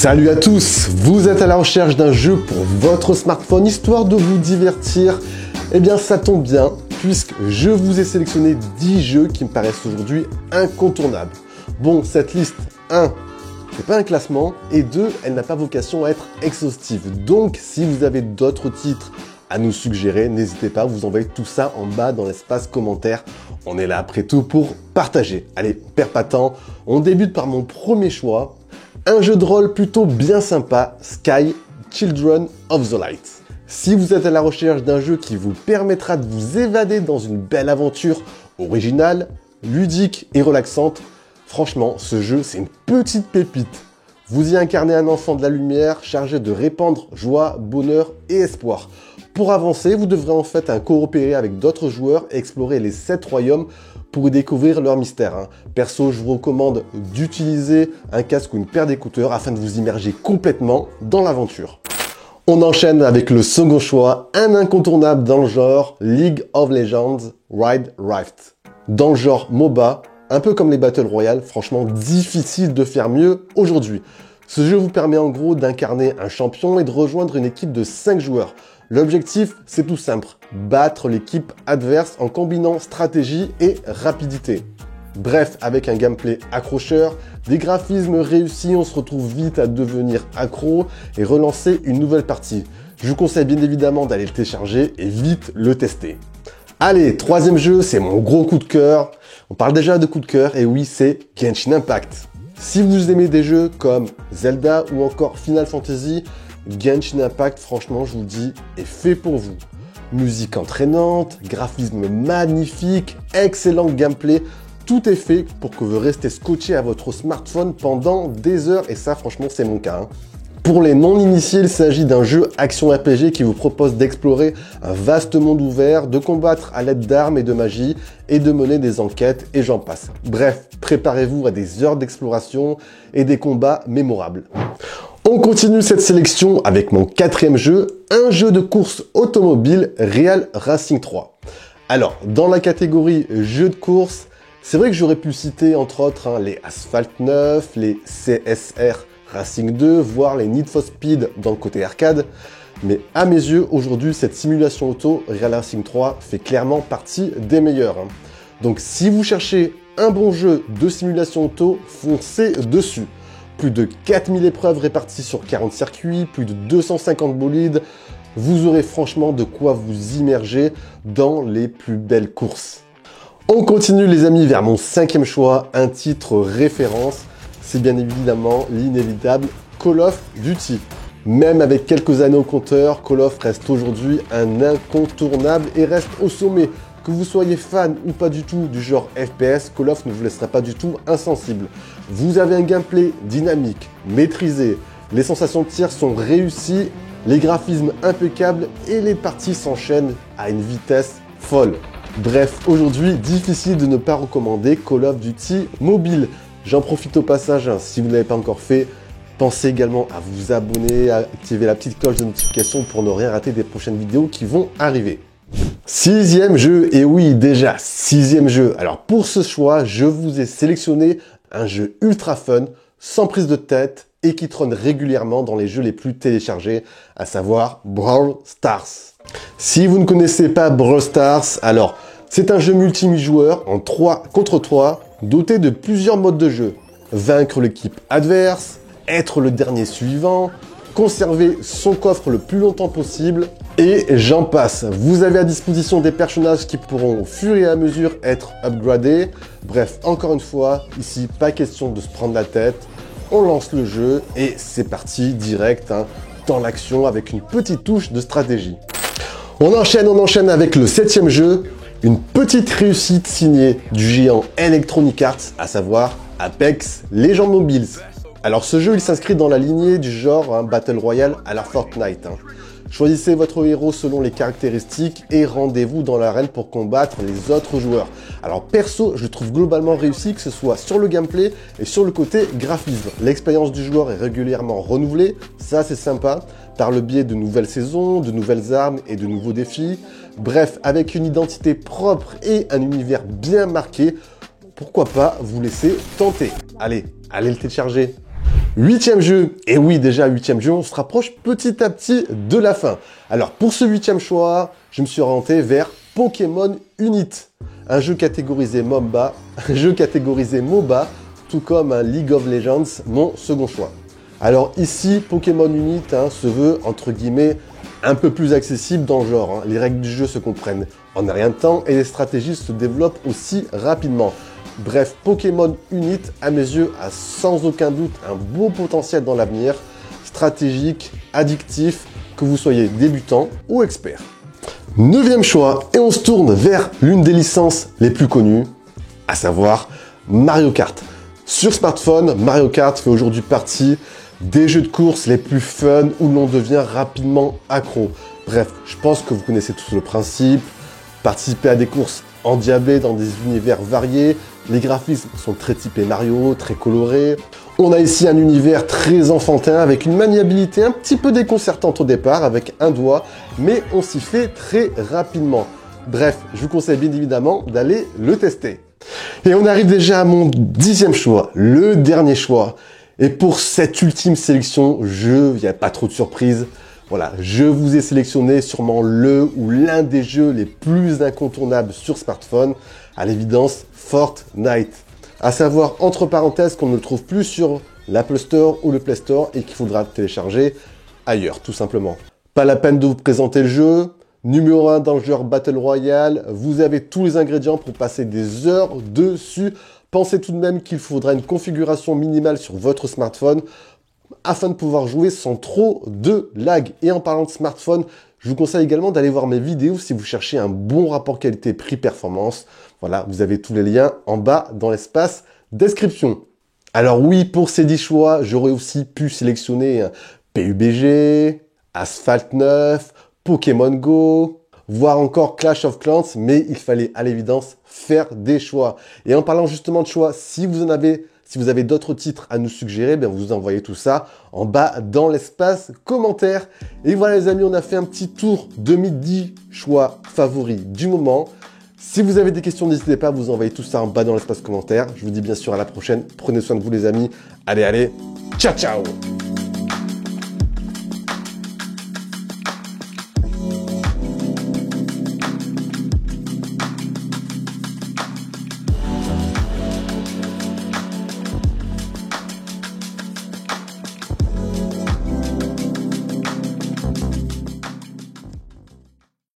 Salut à tous, vous êtes à la recherche d'un jeu pour votre smartphone histoire de vous divertir. Eh bien ça tombe bien puisque je vous ai sélectionné 10 jeux qui me paraissent aujourd'hui incontournables. Bon, cette liste, 1, c'est pas un classement et 2, elle n'a pas vocation à être exhaustive. Donc si vous avez d'autres titres à nous suggérer, n'hésitez pas, vous envoyez tout ça en bas dans l'espace commentaire. On est là après tout pour partager. Allez, perds pas de temps, on débute par mon premier choix. Un jeu de rôle plutôt bien sympa, Sky, Children of the Light. Si vous êtes à la recherche d'un jeu qui vous permettra de vous évader dans une belle aventure originale, ludique et relaxante, franchement, ce jeu, c'est une petite pépite. Vous y incarnez un enfant de la lumière chargé de répandre joie, bonheur et espoir. Pour avancer, vous devrez en fait coopérer avec d'autres joueurs et explorer les 7 royaumes pour y découvrir leur mystère. Perso, je vous recommande d'utiliser un casque ou une paire d'écouteurs afin de vous immerger complètement dans l'aventure. On enchaîne avec le second choix, un incontournable dans le genre League of Legends Wild Rift. Dans le genre MOBA, un peu comme les Battle Royale, franchement difficile de faire mieux aujourd'hui. Ce jeu vous permet en gros d'incarner un champion et de rejoindre une équipe de 5 joueurs. L'objectif, c'est tout simple, battre l'équipe adverse en combinant stratégie et rapidité. Bref, avec un gameplay accrocheur, des graphismes réussis, on se retrouve vite à devenir accro et relancer une nouvelle partie. Je vous conseille bien évidemment d'aller le télécharger et vite le tester. Allez, troisième jeu, c'est mon gros coup de cœur. On parle déjà de coup de cœur, et oui, c'est Genshin Impact. Si vous aimez des jeux comme Zelda ou encore Final Fantasy, Genshin Impact, franchement, je vous le dis, est fait pour vous. Musique entraînante, graphisme magnifique, excellent gameplay, tout est fait pour que vous restez scotché à votre smartphone pendant des heures, et ça, franchement, c'est mon cas. Pour les non-initiés, il s'agit d'un jeu action RPG qui vous propose d'explorer un vaste monde ouvert, de combattre à l'aide d'armes et de magie, et de mener des enquêtes, et j'en passe. Bref, préparez-vous à des heures d'exploration et des combats mémorables. On continue cette sélection avec mon quatrième jeu, un jeu de course automobile Real Racing 3. Alors, dans la catégorie jeux de course, c'est vrai que j'aurais pu citer entre autres les Asphalt 9, les CSR Racing 2, voire les Need for Speed dans le côté arcade. Mais à mes yeux, aujourd'hui, cette simulation auto Real Racing 3 fait clairement partie des meilleurs. Donc si vous cherchez un bon jeu de simulation auto, foncez dessus. Plus de 4000 épreuves réparties sur 40 circuits, plus de 250 bolides. Vous aurez franchement de quoi vous immerger dans les plus belles courses. On continue les amis vers mon cinquième choix, un titre référence. C'est bien évidemment l'inévitable Call of Duty. Même avec quelques années au compteur, Call of reste aujourd'hui un incontournable et reste au sommet. Que vous soyez fan ou pas du tout du genre FPS, Call of ne vous laissera pas du tout insensible. Vous avez un gameplay dynamique, maîtrisé, les sensations de tir sont réussies, les graphismes impeccables et les parties s'enchaînent à une vitesse folle. Bref, aujourd'hui, difficile de ne pas recommander Call of Duty Mobile. J'en profite au passage, si vous ne l'avez pas encore fait, pensez également à vous abonner, à activer la petite cloche de notification pour ne rien rater des prochaines vidéos qui vont arriver. Sixième jeu, et oui déjà, sixième jeu. Alors pour ce choix, je vous ai sélectionné un jeu ultra fun, sans prise de tête et qui trône régulièrement dans les jeux les plus téléchargés, à savoir Brawl Stars. Si vous ne connaissez pas Brawl Stars, alors c'est un jeu multijoueur en 3 contre 3, doté de plusieurs modes de jeu. Vaincre l'équipe adverse, être le dernier suivant, conserver son coffre le plus longtemps possible, et j'en passe. Vous avez à disposition des personnages qui pourront au fur et à mesure être upgradés. Bref, encore une fois, ici, pas question de se prendre la tête. On lance le jeu et c'est parti direct dans l'action avec une petite touche de stratégie. On enchaîne avec le septième jeu, une petite réussite signée du géant Electronic Arts, à savoir Apex Legends Mobiles. Alors ce jeu, il s'inscrit dans la lignée du genre Battle Royale à la Fortnite. Choisissez votre héros selon les caractéristiques et rendez-vous dans l'arène pour combattre les autres joueurs. Alors perso, je le trouve globalement réussi, que ce soit sur le gameplay et sur le côté graphisme. L'expérience du joueur est régulièrement renouvelée, ça c'est sympa, par le biais de nouvelles saisons, de nouvelles armes et de nouveaux défis. Bref, avec une identité propre et un univers bien marqué, pourquoi pas vous laisser tenter. Allez le télécharger. 8e jeu, et oui déjà 8e jeu, on se rapproche petit à petit de la fin. Alors pour ce 8e choix, je me suis orienté vers Pokémon Unit, un jeu catégorisé MOBA, tout comme un League of Legends, mon second choix. Alors ici, Pokémon Unit se veut, entre guillemets, un peu plus accessible dans le genre. Les règles du jeu se comprennent en un rien de temps et les stratégies se développent aussi rapidement. Bref, Pokémon Unit, à mes yeux, a sans aucun doute un beau potentiel dans l'avenir, stratégique, addictif, que vous soyez débutant ou expert. 9e choix, et on se tourne vers l'une des licences les plus connues, à savoir Mario Kart. Sur smartphone, Mario Kart fait aujourd'hui partie des jeux de course les plus fun où l'on devient rapidement accro. Bref, je pense que vous connaissez tous le principe. Participer à des courses endiablées dans des univers variés. Les graphismes sont très typés Mario, très colorés. On a ici un univers très enfantin avec une maniabilité un petit peu déconcertante au départ avec un doigt, mais on s'y fait très rapidement. Bref, je vous conseille bien évidemment d'aller le tester. Et on arrive déjà à mon 10e choix, le dernier choix. Et pour cette ultime sélection, il n'y a pas trop de surprises. Voilà, je vous ai sélectionné sûrement le ou l'un des jeux les plus incontournables sur smartphone, à l'évidence Fortnite. À savoir, entre parenthèses, qu'on ne le trouve plus sur l'Apple Store ou le Play Store et qu'il faudra télécharger ailleurs, tout simplement. Pas la peine de vous présenter le jeu. Numéro 1 dans le genre Battle Royale, vous avez tous les ingrédients pour passer des heures dessus. Pensez tout de même qu'il faudra une configuration minimale sur votre smartphone afin de pouvoir jouer sans trop de lag. Et en parlant de smartphone, je vous conseille également d'aller voir mes vidéos si vous cherchez un bon rapport qualité-prix-performance. Voilà, vous avez tous les liens en bas dans l'espace description. Alors oui, pour ces 10 choix, j'aurais aussi pu sélectionner PUBG, Asphalt 9, Pokémon Go, voire encore Clash of Clans, mais il fallait à l'évidence faire des choix. Et en parlant justement de choix, si vous avez d'autres titres à nous suggérer, vous envoyez tout ça en bas dans l'espace commentaire. Et voilà les amis, on a fait un petit tour de mes 10 choix favoris du moment. Si vous avez des questions, n'hésitez pas à vous envoyer tout ça en bas dans l'espace commentaire. Je vous dis bien sûr à la prochaine. Prenez soin de vous les amis. Allez, ciao ciao!